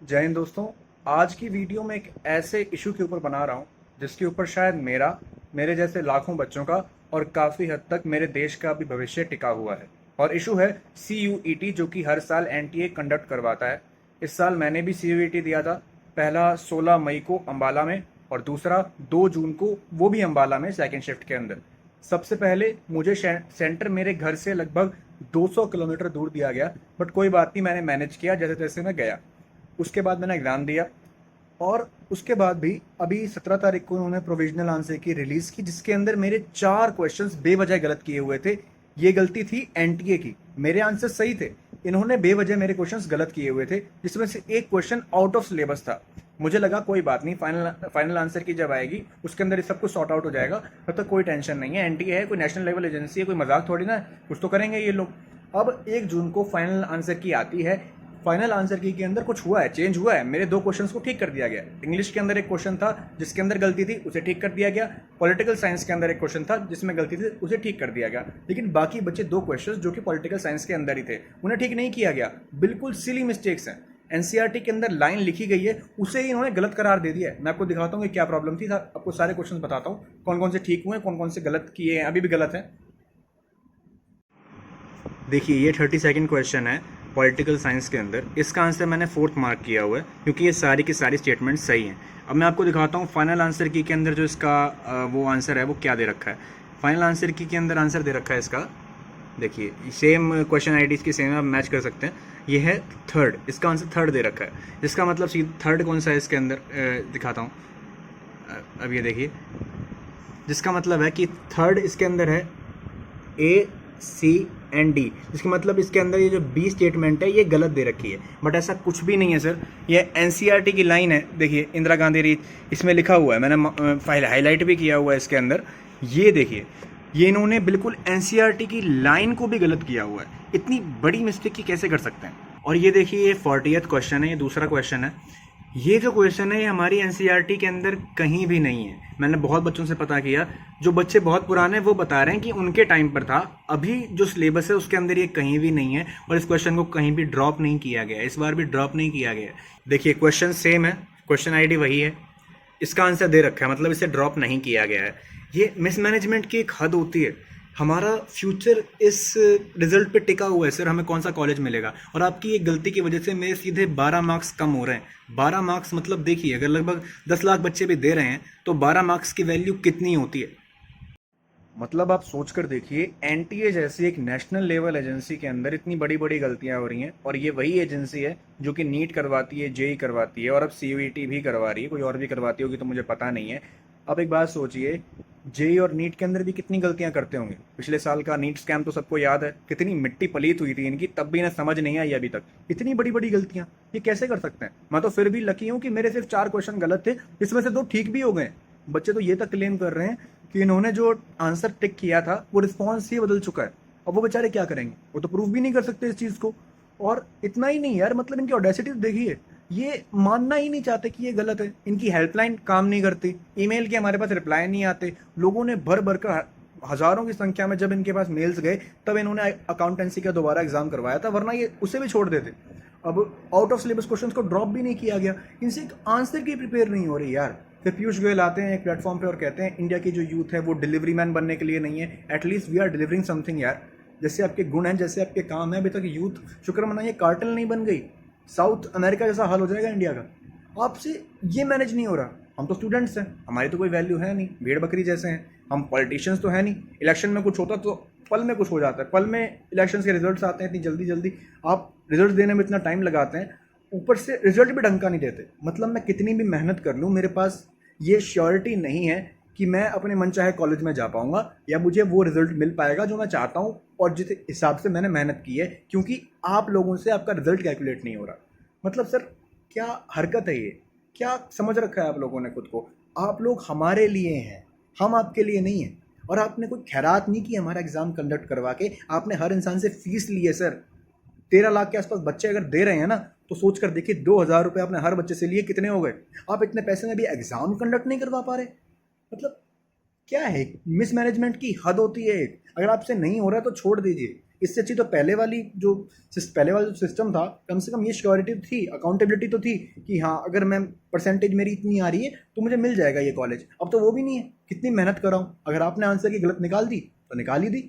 जय हिंद दोस्तों। आज की वीडियो में एक ऐसे इशू के ऊपर बना रहा हूँ जिसके ऊपर शायद मेरे जैसे लाखों बच्चों का और काफ़ी हद तक मेरे देश का भी भविष्य टिका हुआ है। और इशू है CUET, जो कि हर साल NTA कंडक्ट करवाता है। इस साल मैंने भी CUET दिया था। पहला 16 मई को अम्बाला में और दूसरा 2 जून को, वो भी अम्बाला में सेकेंड शिफ्ट के अंदर। सबसे पहले मुझे सेंटर मेरे घर से लगभग 200 किलोमीटर दूर दिया गया, बट कोई बात नहीं, मैंने मैनेज किया, जैसे तैसे मैं गया। उसके बाद मैंने एग्ज़ाम दिया और उसके बाद भी अभी 17 तारीख को उन्होंने प्रोविजनल आंसर की रिलीज़ की, जिसके अंदर मेरे 4 क्वेश्चंस बेवजह गलत किए हुए थे। ये गलती थी NTA की। मेरे आंसर सही थे, इन्होंने बेवजह मेरे क्वेश्चंस गलत किए हुए थे, जिसमें से एक क्वेश्चन आउट ऑफ सिलेबस था। मुझे लगा कोई बात नहीं, फाइनल आंसर की जब आएगी उसके अंदर ये सब कुछ सॉर्ट आउट हो जाएगा, तब तक कोई टेंशन नहीं है। NTA है, कोई नेशनल लेवल एजेंसी है, कोई मजाक थोड़ी ना है, कुछ तो करेंगे ये लोग। अब 1 जून को फाइनल आंसर की आती है। फाइनल आंसर की के अंदर कुछ हुआ है, चेंज हुआ है। मेरे 2 क्वेश्चंस को ठीक कर दिया गया। इंग्लिश के अंदर एक क्वेश्चन था जिसके अंदर गलती थी, उसे ठीक कर दिया गया। पॉलिटिकल साइंस के अंदर एक क्वेश्चन था जिसमें गलती थी, उसे ठीक कर दिया गया। लेकिन बाकी बचे 2 क्वेश्चंस जो कि पॉलिटिकल साइंस के अंदर ही थे, उन्हें ठीक नहीं किया गया। बिल्कुल सिली मिस्टेक्स हैं। NCERT के अंदर लाइन लिखी गई है, उसे ही इन्होंने गलत करार दे दिया है। मैं आपको दिखाता हूँ कि क्या प्रॉब्लम थी। आपको सारे क्वेश्चन बताता हूँ कौन कौन से ठीक हुए, कौन कौन से गलत किए हैं, अभी भी गलत है। देखिए, ये 32nd क्वेश्चन है पॉलिटिकल साइंस के अंदर। इसका आंसर मैंने 4th मार्क किया हुआ है क्योंकि ये सारी की सारी स्टेटमेंट सही हैं। अब मैं आपको दिखाता हूँ फाइनल आंसर की के अंदर जो इसका वो आंसर है वो क्या दे रखा है। फाइनल आंसर की के अंदर आंसर दे रखा है इसका। देखिए, सेम क्वेश्चन आईडीज़ की सेम आप मैच कर सकते हैं। ये है थर्ड, इसका आंसर थर्ड दे रखा है। जिसका मतलब थर्ड कौन सा है इसके अंदर, दिखाता हूँ। अब ये देखिए, जिसका मतलब है कि थर्ड इसके अंदर है ACND। इसका मतलब इसके अंदर ये जो बी स्टेटमेंट है ये गलत दे रखी है, बट ऐसा कुछ भी नहीं है सर। ये NCERT की लाइन है। देखिए, इंदिरा गांधी रीत इसमें लिखा हुआ है, मैंने फाइल हाईलाइट भी किया हुआ है इसके अंदर। ये देखिए, ये इन्होंने बिल्कुल NCERT की लाइन को भी गलत किया हुआ है। इतनी बड़ी मिस्टेक की कैसे कर सकते हैं। और ये देखिए, ये 40th क्वेश्चन है, ये दूसरा क्वेश्चन है। ये जो क्वेश्चन है ये हमारी NCERT के अंदर कहीं भी नहीं है। मैंने बहुत बच्चों से पता किया, जो बच्चे बहुत पुराने हैं वो बता रहे हैं कि उनके टाइम पर था। अभी जो सिलेबस है उसके अंदर ये कहीं भी नहीं है और इस क्वेश्चन को कहीं भी ड्रॉप नहीं किया गया, इस बार भी ड्रॉप नहीं किया गया। देखिए, क्वेश्चन सेम है, क्वेश्चन आईडी वही है, इसका आंसर दे रखा है, मतलब इसे ड्रॉप नहीं किया गया है। ये मिसमैनेजमेंट की एक हद होती है। हमारा फ्यूचर इस रिजल्ट पे टिका हुआ है सर, हमें कौन सा कॉलेज मिलेगा। और आपकी एक गलती की वजह से मेरे सीधे 12 मार्क्स कम हो रहे हैं। 12 मार्क्स मतलब देखिए, अगर लगभग 10 लाख बच्चे भी दे रहे हैं तो 12 मार्क्स की वैल्यू कितनी होती है। मतलब आप सोच कर देखिए, NTA जैसी एक नेशनल लेवल एजेंसी के अंदर इतनी बड़ी बड़ी गलतियां हो रही हैं, और ये वही एजेंसी है जो कि नीट करवाती है, JEE करवाती है, और अब CUET भी करवा रही है। कोई और भी करवाती होगी तो मुझे पता नहीं है। अब एक बात सोचिए, JEE और नीट के अंदर भी कितनी गलतियां करते होंगे। पिछले साल का नीट स्कैम तो सबको याद है, कितनी मिट्टी पलीत हुई थी इनकी, तब भी इन्हें समझ नहीं आई अभी तक। इतनी बड़ी बड़ी गलतियां ये कैसे कर सकते हैं। मैं तो फिर भी लकी हूं कि मेरे सिर्फ 4 क्वेश्चन गलत थे, इसमें से 2 ठीक भी हो गए। बच्चे तो ये तक क्लेम कर रहे हैं कि इन्होंने जो आंसर टिक किया था वो रिस्पॉन्स ही बदल चुका है। अब वो बेचारे क्या करेंगे, वो तो प्रूव भी नहीं कर सकते इस चीज को। और इतना ही नहीं यार, मतलब इनकी ऑडेसिटी तो देखिए, ये मानना ही नहीं चाहते कि ये गलत है। इनकी हेल्पलाइन काम नहीं करती, ईमेल के हमारे पास रिप्लाई नहीं आते। लोगों ने भर भर कर, हजारों की संख्या में जब इनके पास मेल्स गए, तब इन्होंने अकाउंटेंसी का दोबारा एग्जाम करवाया था, वरना ये उसे भी छोड़ देते। अब आउट ऑफ सिलेबस क्वेश्चंस को ड्रॉप भी नहीं किया गया, इनसे एक आंसर की प्रिपेयर नहीं हो रही यार। फिर पीयूष गोयल आते हैं एक प्लेटफॉर्म पे और कहते हैं इंडिया की जो यूथ है वो डिलीवरी मैन बनने के लिए नहीं है, at least we are delivering something यार। जैसे आपके गुण हैं, जैसे आपके काम है, अभी तक यूथ शुक्र मनाइए कार्टेल नहीं बन गई। साउथ अमेरिका जैसा हाल हो जाएगा इंडिया का। आपसे ये मैनेज नहीं हो रहा। हम तो स्टूडेंट्स हैं, हमारी तो कोई वैल्यू है नहीं, भेड़ बकरी जैसे हैं हम। पॉलिटिशियंस तो है नहीं, इलेक्शन में कुछ होता तो पल में कुछ हो जाता है, पल में इलेक्शन के रिजल्ट्स आते हैं इतनी जल्दी जल्दी। आप रिजल्ट देने में इतना टाइम लगाते हैं, ऊपर से रिजल्ट भी ढंग का नहीं देते। मतलब मैं कितनी भी मेहनत कर लूँ, मेरे पास ये श्योरिटी नहीं है कि मैं अपने मनचाहे कॉलेज में जा पाऊंगा या मुझे वो रिजल्ट मिल पाएगा जो मैं चाहता हूँ और जिस हिसाब से मैंने मेहनत की है, क्योंकि आप लोगों से आपका रिजल्ट कैलकुलेट नहीं हो रहा। मतलब सर, क्या हरकत है ये, क्या समझ रखा है आप लोगों ने खुद को। आप लोग हमारे लिए हैं, हम आपके लिए नहीं हैं। और आपने कोई खैरात नहीं की हमारा एग्जाम कंडक्ट करवा के, आपने हर इंसान से फीस ली है सर। 13 लाख के आसपास बच्चे अगर दे रहे हैं ना, तो सोच कर देखिए, 2,000 रुपये आपने हर बच्चे से लिए, कितने हो गए। आप इतने पैसे में भी एग्जाम कंडक्ट नहीं करवा पा रहे। मतलब क्या है, मिसमैनेजमेंट की हद होती है एक। अगर आपसे नहीं हो रहा है तो छोड़ दीजिए। इससे अच्छी तो पहले वाला जो सिस्टम था, कम से कम ये श्योरिटी थी, अकाउंटेबिलिटी तो थी कि हाँ अगर मैं परसेंटेज मेरी इतनी आ रही है तो मुझे मिल जाएगा ये कॉलेज। अब तो वो भी नहीं है, कितनी मेहनत कर रहा हूँ, अगर आपने आंसर की गलत निकाल दी तो निकाल ही दी।